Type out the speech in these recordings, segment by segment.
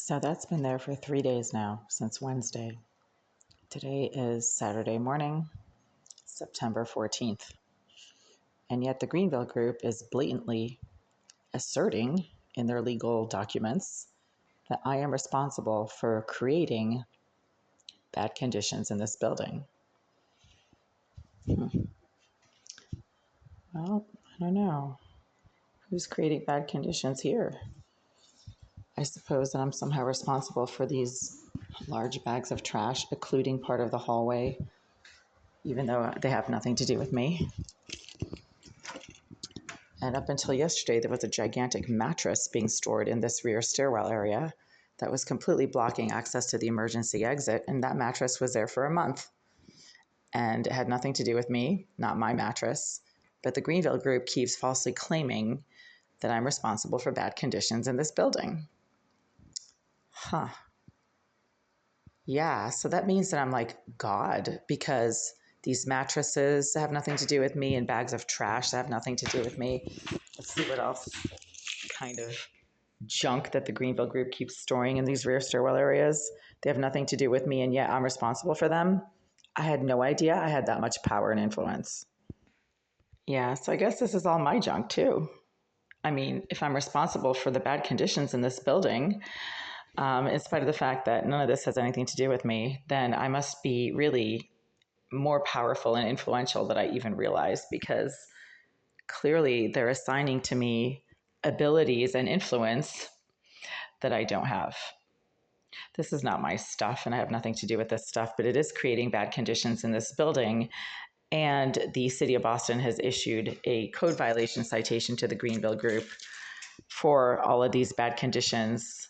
So that's been there for 3 days now, since Wednesday. Today is Saturday morning, September 14th. And yet the Greenville Group is blatantly asserting in their legal documents that I am responsible for creating bad conditions in this building. Well, I don't know. Who's creating bad conditions here? I suppose that I'm somehow responsible for these large bags of trash occluding part of the hallway, even though they have nothing to do with me. And up until yesterday, there was a gigantic mattress being stored in this rear stairwell area that was completely blocking access to the emergency exit. And that mattress was there for a month. And it had nothing to do with me, not my mattress. But the Greenville Group keeps falsely claiming that I'm responsible for bad conditions in this building. Yeah, so that means that I'm like God, because these mattresses have nothing to do with me and bags of trash that have nothing to do with me. Let's see what else kind of junk that the Greenville Group keeps storing in these rear stairwell areas. They have nothing to do with me, and yet I'm responsible for them. I had no idea I had that much power and influence. Yeah, so I guess this is all my junk too. I mean, if I'm responsible for the bad conditions in this building, in spite of the fact that none of this has anything to do with me, then I must be really more powerful and influential than I even realized, because clearly they're assigning to me abilities and influence that I don't have. This is not my stuff, and I have nothing to do with this stuff, but it is creating bad conditions in this building. And the city of Boston has issued a code violation citation to the Greenville Group for all of these bad conditions.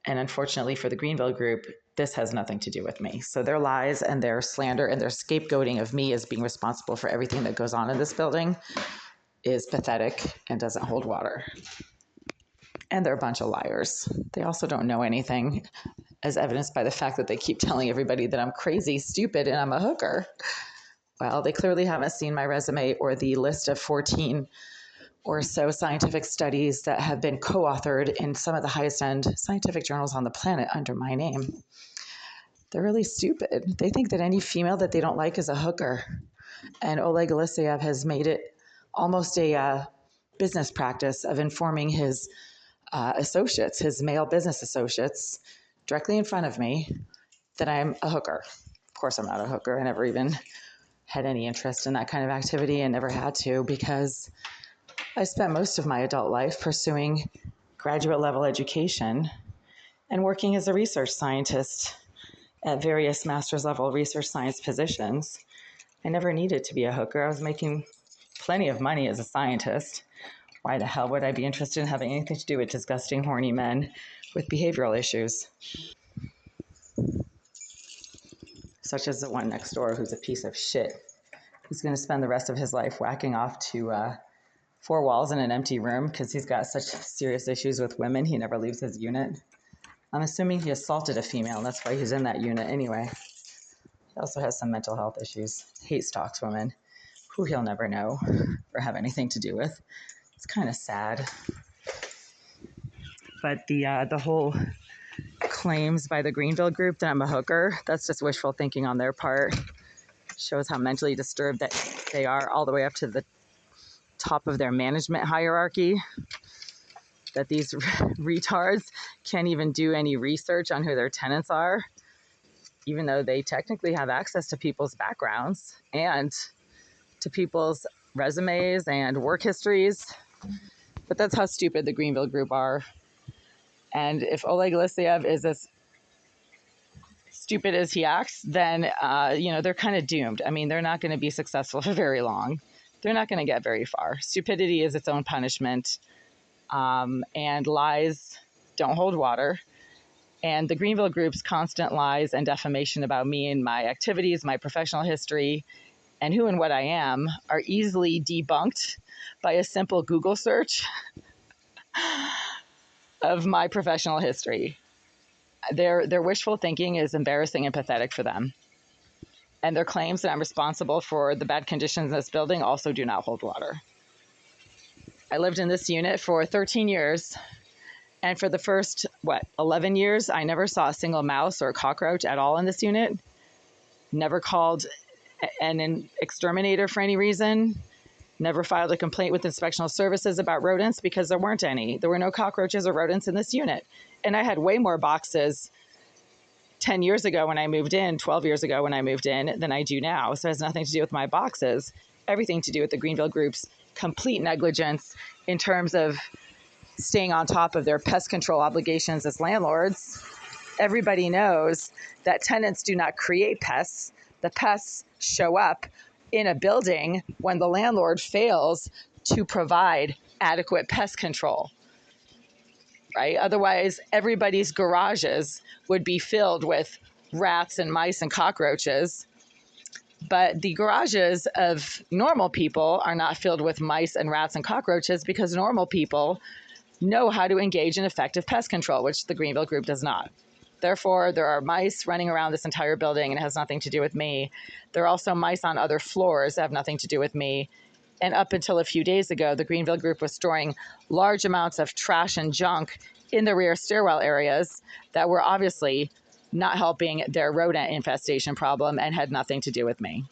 And unfortunately for the Greenville Group, this has nothing to do with me. So their lies and their slander and their scapegoating of me as being responsible for everything that goes on in this building is pathetic and doesn't hold water. And they're a bunch of liars. They also don't know anything, as evidenced by the fact that they keep telling everybody that I'm crazy, stupid, and I'm a hooker. Well, they clearly haven't seen my resume or the list of 14 or so scientific studies that have been co-authored in some of the highest end scientific journals on the planet under my name. They're really stupid. They think that any female that they don't like is a hooker. And Oleg Alexeyev has made it almost a business practice of informing his associates, his male business associates, directly in front of me that I'm a hooker. Of course, I'm not a hooker. I never even had any interest in that kind of activity and never had to, because I spent most of my adult life pursuing graduate level education and working as a research scientist at various master's level research science positions. I never needed to be a hooker. I was making plenty of money as a scientist. Why the hell would I be interested in having anything to do with disgusting, horny men with behavioral issues? Such as the one next door, who's a piece of shit. He's going to spend the rest of his life whacking off to four walls in an empty room because he's got such serious issues with women. He never leaves his unit. I'm assuming he assaulted a female, and that's why he's in that unit anyway. He also has some mental health issues. Hate stalks women, who he'll never know or have anything to do with. It's kind of sad. But the whole claims by the Greenville Group that I'm a hooker, that's just wishful thinking on their part. Shows how mentally disturbed that they are, all the way up to the top of their management hierarchy. That these retards can't even do any research on who their tenants are, even though they technically have access to people's backgrounds and to people's resumes and work histories. But that's how stupid the Greenville Group are. And if Oleg Alexeyev is as stupid as he acts, then, they're kind of doomed. I mean, they're not going to be successful for very long. They're not going to get very far. Stupidity is its own punishment. And lies don't hold water. And the Greenville Group's constant lies and defamation about me and my activities, my professional history, and who and what I am are easily debunked by a simple Google search of my professional history. Their wishful thinking is embarrassing and pathetic for them. And their claims that I'm responsible for the bad conditions in this building also do not hold water. I lived in this unit for 13 years, And for the first, 11 years, I never saw a single mouse or cockroach at all in this unit. Never called an exterminator for any reason. Never filed a complaint with inspectional services about rodents because there weren't any. There were no cockroaches or rodents in this unit. And I had way more boxes 10 years ago when I moved in, 12 years ago when I moved in, than I do now. So it has nothing to do with my boxes, everything to do with the Greenville Group's complete negligence in terms of staying on top of their pest control obligations as landlords. Everybody knows that tenants do not create pests. The pests show up in a building when the landlord fails to provide adequate pest control, right? Otherwise, everybody's garages would be filled with rats and mice and cockroaches. But the garages of normal people are not filled with mice and rats and cockroaches because normal people know how to engage in effective pest control, which the Greenville Group does not. Therefore, there are mice running around this entire building and it has nothing to do with me. There are also mice on other floors that have nothing to do with me. And up until a few days ago, the Greenville Group was storing large amounts of trash and junk in the rear stairwell areas that were obviously not helping their rodent infestation problem and had nothing to do with me.